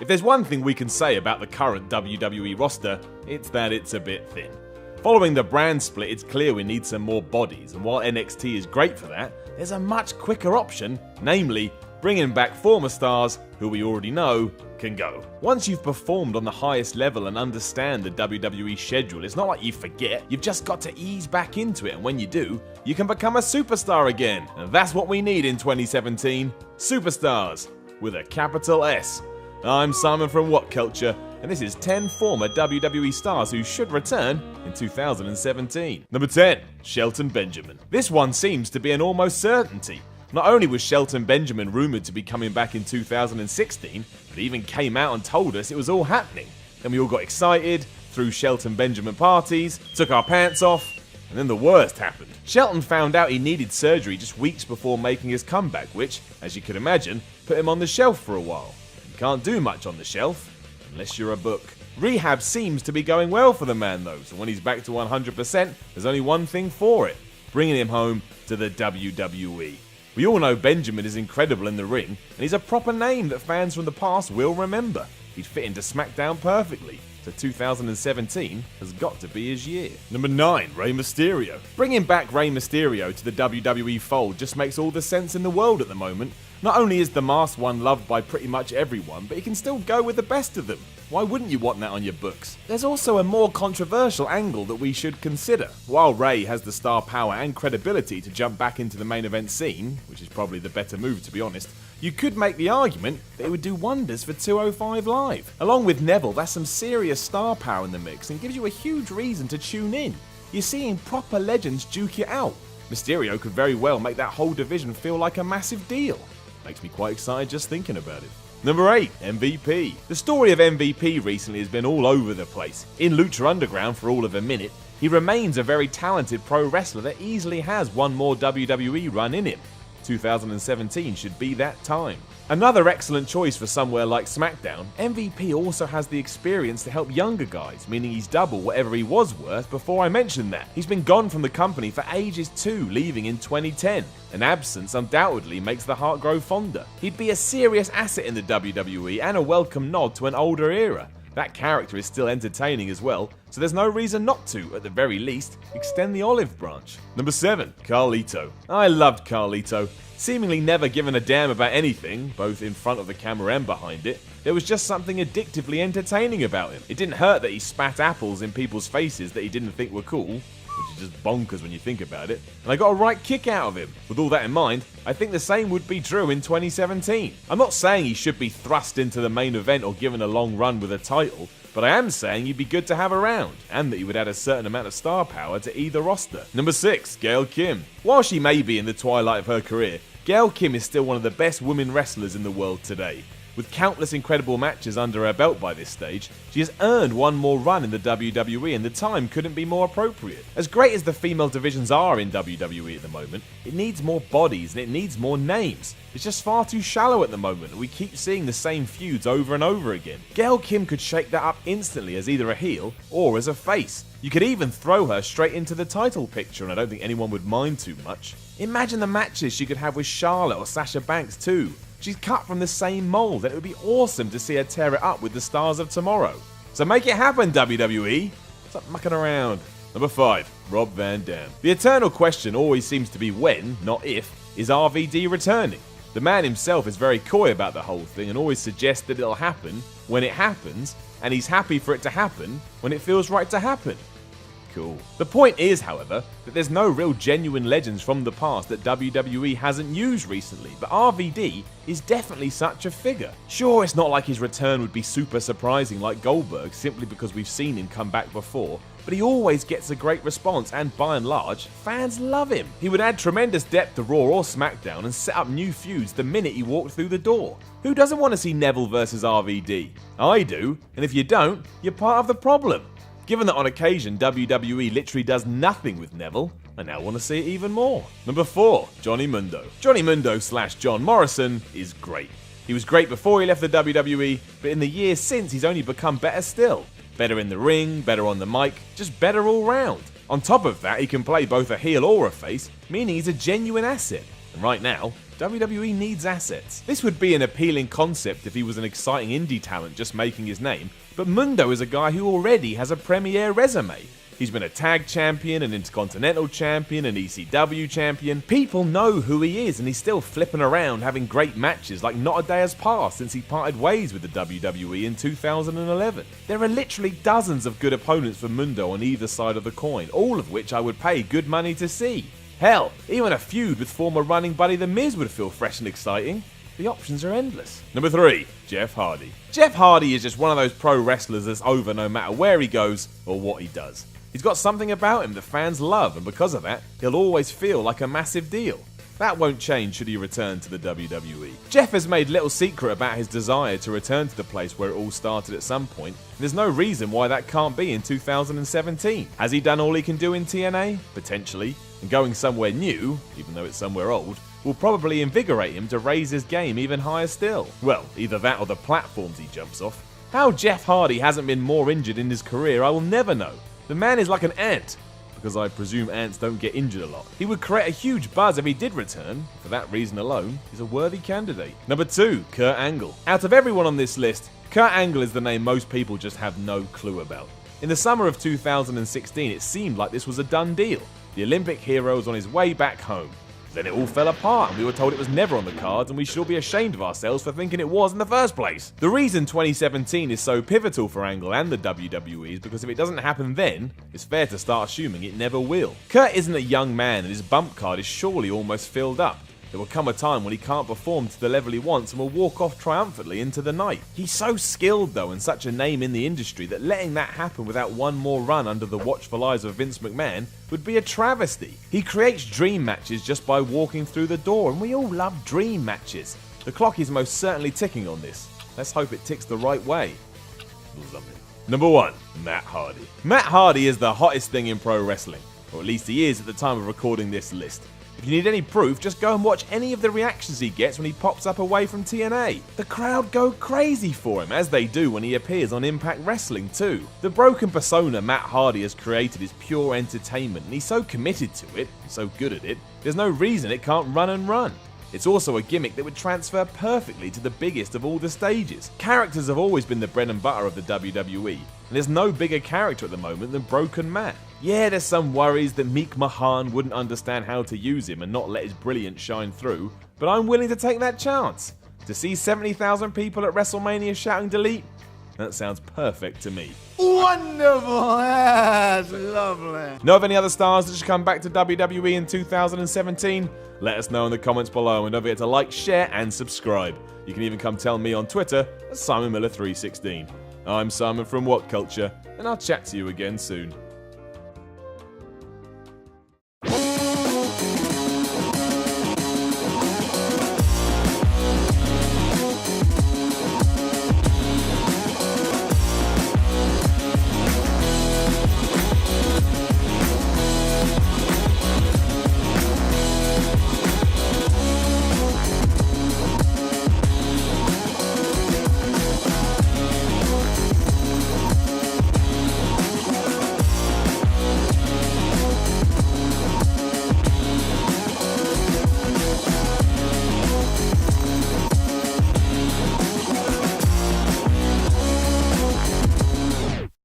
If there's one thing we can say about the current WWE roster, it's that it's a bit thin. Following the brand split, it's clear we need some more bodies, and while NXT is great for that, there's a much quicker option, namely bringing back former stars who we already know can go. Once you've performed on the highest level and understand the WWE schedule, it's not like you forget, you've just got to ease back into it, and when you do, you can become a superstar again. And that's what we need in 2017, superstars, with a capital S. I'm Simon from What Culture, and this is 10 former WWE stars who should return in 2017. Number 10, Shelton Benjamin. This one seems to be an almost certainty. Not only was Shelton Benjamin rumoured to be coming back in 2016, but he even came out and told us it was all happening. Then we all got excited, threw Shelton Benjamin parties, took our pants off, and then the worst happened. Shelton found out he needed surgery just weeks before making his comeback, which, as you could imagine, put him on the shelf for a while. You can't do much on the shelf, unless you're a book. Rehab seems to be going well for the man though, so when he's back to 100%, there's only one thing for it, bringing him home to the WWE. We all know Benjamin is incredible in the ring, and he's a proper name that fans from the past will remember. He'd fit into SmackDown perfectly, so 2017 has got to be his year. Number 9, Rey Mysterio. Bringing back Rey Mysterio to the WWE fold just makes all the sense in the world at the moment. Not only is the masked one loved by pretty much everyone, but he can still go with the best of them. Why wouldn't you want that on your books? There's also a more controversial angle that we should consider. While Rey has the star power and credibility to jump back into the main event scene, which is probably the better move to be honest, you could make the argument that it would do wonders for 205 Live. Along with Neville, that's some serious star power in the mix and gives you a huge reason to tune in. You're seeing proper legends duke it out. Mysterio could very well make that whole division feel like a massive deal. Makes me quite excited just thinking about it. Number 8, MVP. The story of MVP recently has been all over the place. In Lucha Underground for all of a minute, he remains a very talented pro wrestler that easily has one more WWE run in him. 2017 should be that time. Another excellent choice for somewhere like SmackDown, MVP also has the experience to help younger guys, meaning he's double whatever he was worth before I mentioned that. He's been gone from the company for ages too, leaving in 2010. An absence undoubtedly makes the heart grow fonder. He'd be a serious asset in the WWE and a welcome nod to an older era. That character is still entertaining as well, so there's no reason not to, at the very least, extend the olive branch. Number 7, Carlito. I loved Carlito. Seemingly never given a damn about anything, both in front of the camera and behind it, there was just something addictively entertaining about him. It didn't hurt that he spat apples in people's faces that he didn't think were cool, which is just bonkers when you think about it, and I got a right kick out of him. With all that in mind, I think the same would be true in 2017. I'm not saying he should be thrust into the main event or given a long run with a title, but I am saying he'd be good to have around, and that he would add a certain amount of star power to either roster. Number 6, Gail Kim. While she may be in the twilight of her career, Gail Kim is still one of the best women wrestlers in the world today. With countless incredible matches under her belt by this stage, she has earned one more run in the WWE and the time couldn't be more appropriate. As great as the female divisions are in WWE at the moment, it needs more bodies and it needs more names. It's just far too shallow at the moment and we keep seeing the same feuds over and over again. Gail Kim could shake that up instantly as either a heel or as a face. You could even throw her straight into the title picture and I don't think anyone would mind too much. Imagine the matches she could have with Charlotte or Sasha Banks too. She's cut from the same mold and it would be awesome to see her tear it up with the stars of tomorrow. So make it happen, WWE! Stop mucking around. Number 5, Rob Van Dam. The eternal question always seems to be when, not if, is RVD returning? The man himself is very coy about the whole thing and always suggests that it'll happen when it happens, and he's happy for it to happen when it feels right to happen. Cool. The point is, however, that there's no real genuine legends from the past that WWE hasn't used recently, but RVD is definitely such a figure. Sure, it's not like his return would be super surprising like Goldberg simply because we've seen him come back before, but he always gets a great response and by and large, fans love him. He would add tremendous depth to Raw or SmackDown and set up new feuds the minute he walked through the door. Who doesn't want to see Neville versus RVD? I do, and if you don't, you're part of the problem. Given that on occasion WWE literally does nothing with Neville, I now want to see it even more. Number 4, Johnny Mundo. Johnny Mundo / John Morrison is great. He was great before he left the WWE, but in the years since he's only become better still. Better in the ring, better on the mic, just better all round. On top of that, he can play both a heel or a face, meaning he's a genuine asset. And right now, WWE needs assets. This would be an appealing concept if he was an exciting indie talent just making his name, but Mundo is a guy who already has a premier resume. He's been a tag champion, an intercontinental champion, an ECW champion. People know who he is, and he's still flipping around having great matches like not a day has passed since he parted ways with the WWE in 2011. There are literally dozens of good opponents for Mundo on either side of the coin, all of which I would pay good money to see. Hell, even a feud with former running buddy The Miz would feel fresh and exciting. The options are endless. Number 3, Jeff Hardy. Jeff Hardy is just one of those pro wrestlers that's over no matter where he goes or what he does. He's got something about him that fans love, and because of that, he'll always feel like a massive deal. That won't change should he return to the WWE. Jeff has made little secret about his desire to return to the place where it all started at some point, and there's no reason why that can't be in 2017. Has he done all he can do in TNA? Potentially. And going somewhere new, even though it's somewhere old, will probably invigorate him to raise his game even higher still. Well, either that or the platforms he jumps off. How Jeff Hardy hasn't been more injured in his career, I will never know. The man is like an ant, because I presume ants don't get injured a lot. He would create a huge buzz if he did return. For that reason alone, he's a worthy candidate. Number 2, Kurt Angle. Out of everyone on this list, Kurt Angle is the name most people just have no clue about. In the summer of 2016, it seemed like this was a done deal. The Olympic hero was on his way back home. Then it all fell apart and we were told it was never on the cards, and we should all be ashamed of ourselves for thinking it was in the first place. The reason 2017 is so pivotal for Angle and the WWE is because if it doesn't happen then, it's fair to start assuming it never will. Kurt isn't a young man and his bump card is surely almost filled up. There will come a time when he can't perform to the level he wants and will walk off triumphantly into the night. He's so skilled though and such a name in the industry that letting that happen without one more run under the watchful eyes of Vince McMahon would be a travesty. He creates dream matches just by walking through the door, and we all love dream matches. The clock is most certainly ticking on this. Let's hope it ticks the right way. Number 1, Matt Hardy. Matt Hardy is the hottest thing in pro wrestling, or at least he is at the time of recording this list. If you need any proof, just go and watch any of the reactions he gets when he pops up away from TNA. The crowd go crazy for him, as they do when he appears on Impact Wrestling too. The broken persona Matt Hardy has created is pure entertainment, and he's so committed to it, and so good at it, there's no reason it can't run and run. It's also a gimmick that would transfer perfectly to the biggest of all the stages. Characters have always been the bread and butter of the WWE, and there's no bigger character at the moment than Broken Matt. Yeah, there's some worries that Meek Mahan wouldn't understand how to use him and not let his brilliance shine through, but I'm willing to take that chance. To see 70,000 people at WrestleMania shouting delete? That sounds perfect to me. Wonderful! That's lovely. Know of any other stars that should come back to WWE in 2017? Let us know in the comments below, and don't forget to like, share, and subscribe. You can even come tell me on Twitter at SimonMiller316. I'm Simon from What Culture, and I'll chat to you again soon.